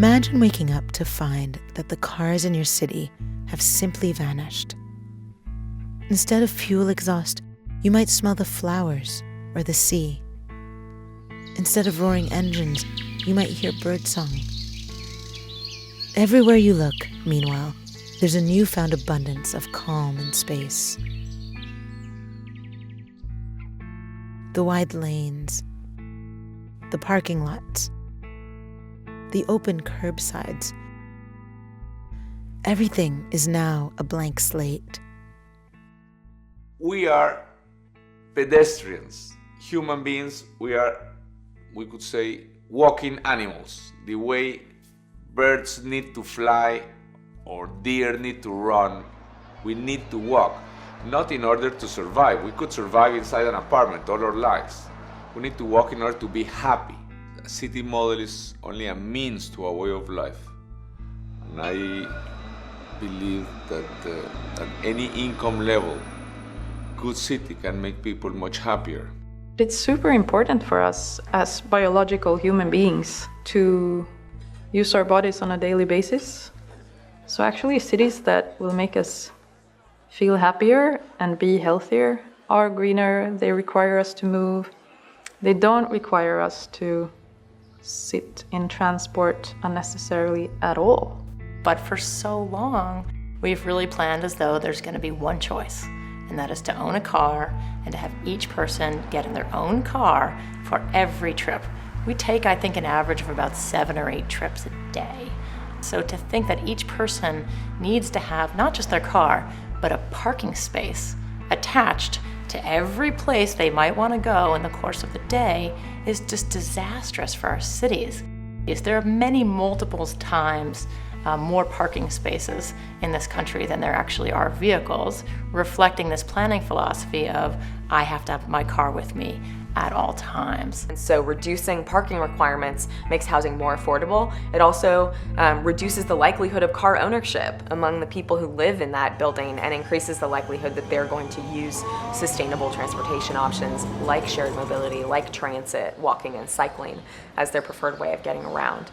Imagine waking up to find that the cars in your city have simply vanished. Instead of fuel exhaust, you might smell the flowers or the sea. Instead of roaring engines, you might hear birdsong. Everywhere you look, meanwhile, there's a newfound abundance of calm and space. The wide lanes, the parking lots, the open curbsides. Everything is now a blank slate. We are pedestrians, human beings. We could say, walking animals. The way birds need to fly or deer need to run, we need to walk, not in order to survive. We could survive inside an apartment all our lives. We need to walk in order to be happy. A city model is only a means to a way of life. And I believe that at any income level, good city can make people much happier. It's super important for us as biological human beings to use our bodies on a daily basis. So actually cities that will make us feel happier and be healthier are greener. They require us to move. They don't require us to sit in transport unnecessarily at all. But for so long, we've really planned as though there's going to be one choice, and that is to own a car and to have each person get in their own car for every trip. We take, I think, an average of about 7 or 8 trips a day. So to think that each person needs to have not just their car, but a parking space attached to every place they might want to go in the course of the day is just disastrous for our cities. Yes, there are many multiples times more parking spaces in this country than there actually are vehicles, reflecting this planning philosophy of I have to have my car with me at all times. And so reducing parking requirements makes housing more affordable. It also reduces the likelihood of car ownership among the people who live in that building and increases the likelihood that they're going to use sustainable transportation options like shared mobility, like transit, walking and cycling as their preferred way of getting around.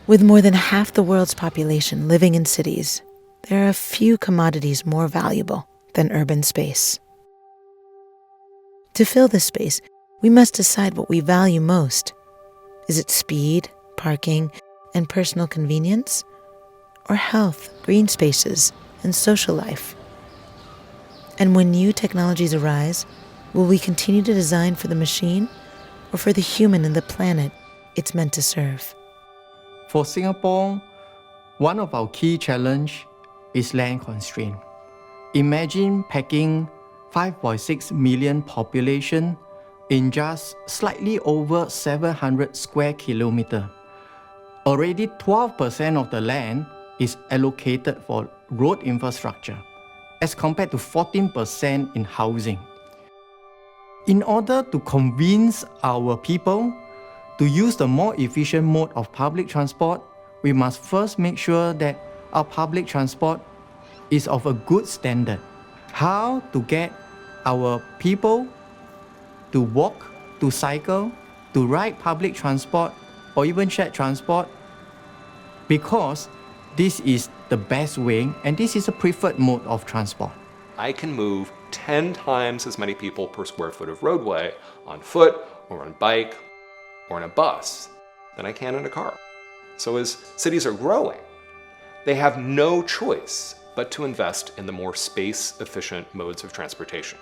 With more than half the world's population living in cities, there are a few commodities more valuable than urban space. To fill this space, we must decide what we value most. Is it speed, parking, and personal convenience? Or health, green spaces, and social life? And when new technologies arise, will we continue to design for the machine or for the human and the planet it's meant to serve? For Singapore, one of our key challenges is land constraint. Imagine packing 5.6 million population in just slightly over 700 square kilometers. Already 12% of the land is allocated for road infrastructure, as compared to 14% in housing. In order to convince our people to use the more efficient mode of public transport, we must first make sure that our public transport is of a good standard. How to get our people to walk, to cycle, to ride public transport, or even shared transport, because this is the best way and this is a preferred mode of transport. I can move 10 times as many people per square foot of roadway on foot or on bike or in a bus than I can in a car. So as cities are growing, they have no choice but to invest in the more space-efficient modes of transportation.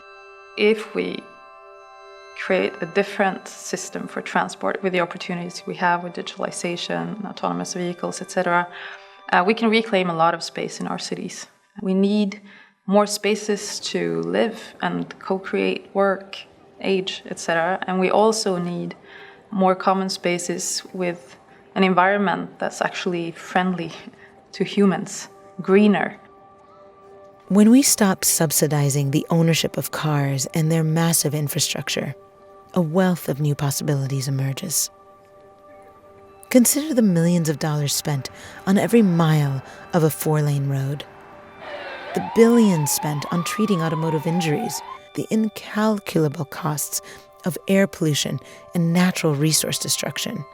If we create a different system for transport with the opportunities we have with digitalization, autonomous vehicles, etc., we can reclaim a lot of space in our cities. We need more spaces to live and co-create work, age, etc. And we also need more common spaces with an environment that's actually friendly to humans, greener. When we stop subsidizing the ownership of cars and their massive infrastructure, a wealth of new possibilities emerges. Consider the millions of dollars spent on every mile of a 4-lane road, the billions spent on treating automotive injuries, the incalculable costs of air pollution and natural resource destruction.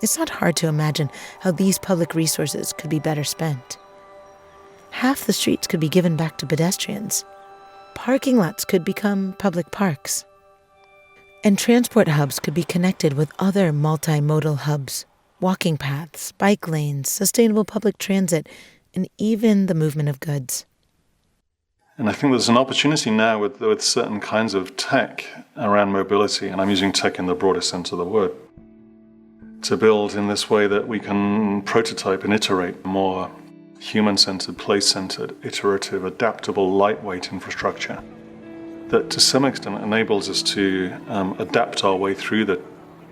It's not hard to imagine how these public resources could be better spent. Half the streets could be given back to pedestrians. Parking lots could become public parks. And transport hubs could be connected with other multimodal hubs, walking paths, bike lanes, sustainable public transit, and even the movement of goods. And I think there's an opportunity now with certain kinds of tech around mobility, and I'm using tech in the broadest sense of the word, to build in this way that we can prototype and iterate more human-centered, place-centered, iterative, adaptable, lightweight infrastructure that to some extent enables us to adapt our way through the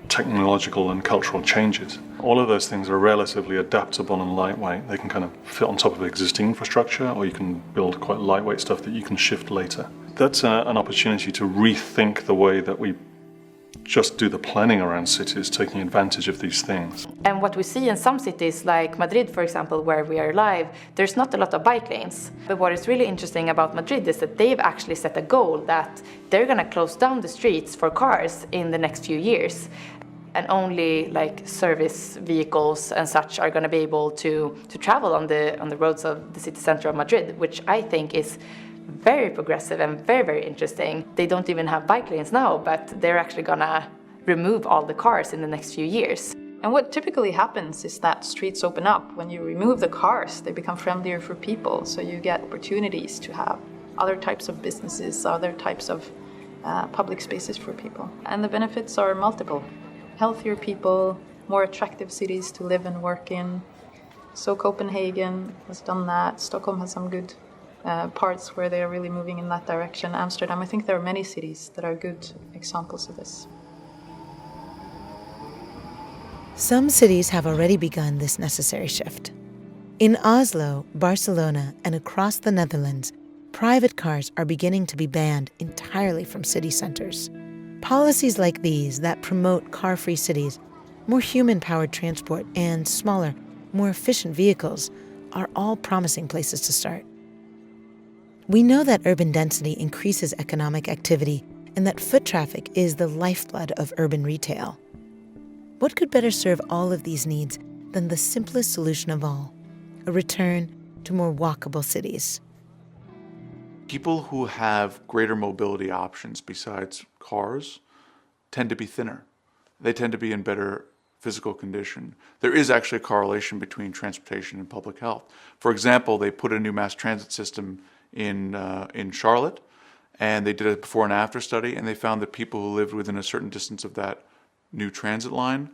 technological and cultural changes. All of those things are relatively adaptable and lightweight. They can kind of fit on top of existing infrastructure, or you can build quite lightweight stuff that you can shift later. That's an opportunity to rethink the way that we just do the planning around cities, taking advantage of these things. And what we see in some cities, like Madrid, for example, where we are live, there's not a lot of bike lanes. But what is really interesting about Madrid is that they've actually set a goal that they're going to close down the streets for cars in the next few years. And only like service vehicles and such are going to be able to travel on the roads of the city center of Madrid, which I think is very progressive and very, very interesting. They don't even have bike lanes now, but they're actually gonna remove all the cars in the next few years. And what typically happens is that streets open up. When you remove the cars, they become friendlier for people, so you get opportunities to have other types of businesses, other types of public spaces for people. And the benefits are multiple. Healthier people, more attractive cities to live and work in. So Copenhagen has done that. Stockholm has some good parts where they are really moving in that direction. Amsterdam, I think there are many cities that are good examples of this. Some cities have already begun this necessary shift. In Oslo, Barcelona, and across the Netherlands, private cars are beginning to be banned entirely from city centers. Policies like these that promote car-free cities, more human-powered transport, and smaller, more efficient vehicles are all promising places to start. We know that urban density increases economic activity and that foot traffic is the lifeblood of urban retail. What could better serve all of these needs than the simplest solution of all, a return to more walkable cities? People who have greater mobility options besides cars tend to be thinner. They tend to be in better physical condition. There is actually a correlation between transportation and public health. For example, they put a new mass transit system in Charlotte, and they did a before and after study, and they found that people who lived within a certain distance of that new transit line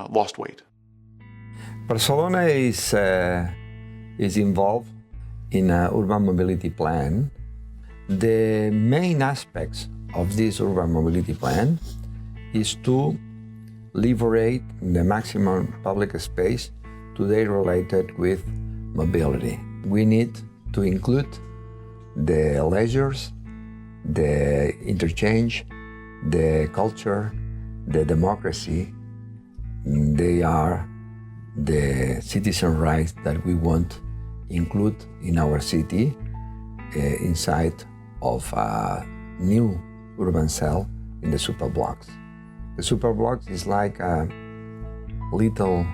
lost weight. Barcelona is involved in an urban mobility plan. The main aspects of this urban mobility plan is to liberate the maximum public space today related with mobility. We need to include the leisures, the interchange, the culture, the democracy. They are the citizen rights that we want include in our city inside of a new urban cell in the superblocks. The superblocks is like a little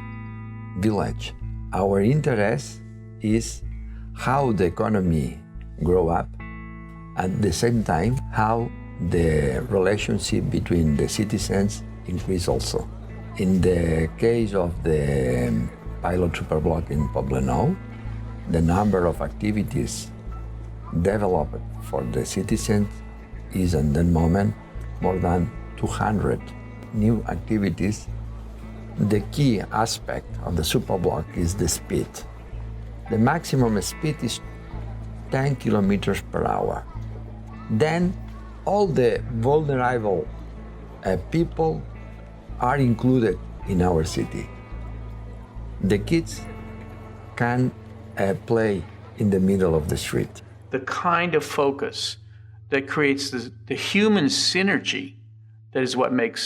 village. Our interest is how the economy grow up, at the same time how the relationship between the citizens increase also. In the case of the pilot superblock in Poblenou, the number of activities developed for the citizens is at the moment more than 200 new activities. The key aspect of the superblock is the speed. The maximum speed is 10 kilometers per hour. Then all the vulnerable people are included in our city. The kids can play in the middle of the street. The kind of focus that creates the human synergy that is what makes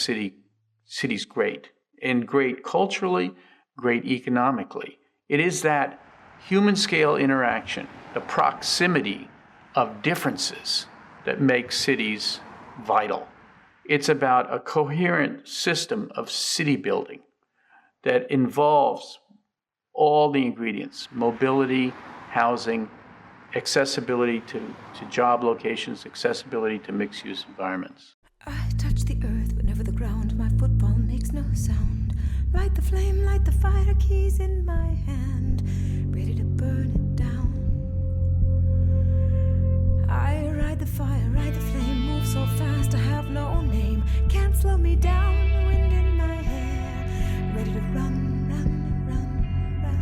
cities great, and great culturally, great economically. It is that human scale interaction, the proximity of differences that makes cities vital. It's about a coherent system of city building that involves all the ingredients: mobility, housing, accessibility to job locations, accessibility to mixed-use environments. I touch the earth but never the ground. My footfall makes no sound. Light the flame, light the fire, keys in my hand, ready to burn it down. I ride the fire, ride the flame, move so fast I have no name. Can't slow me down, wind in my hair, ready to run, run, run, run.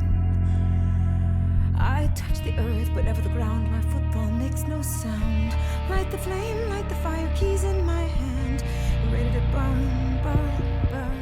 I touch the earth but never the ground. My footfall makes no sound. Light the flame, light the fire, keys in my hand, ready to burn, burn, burn.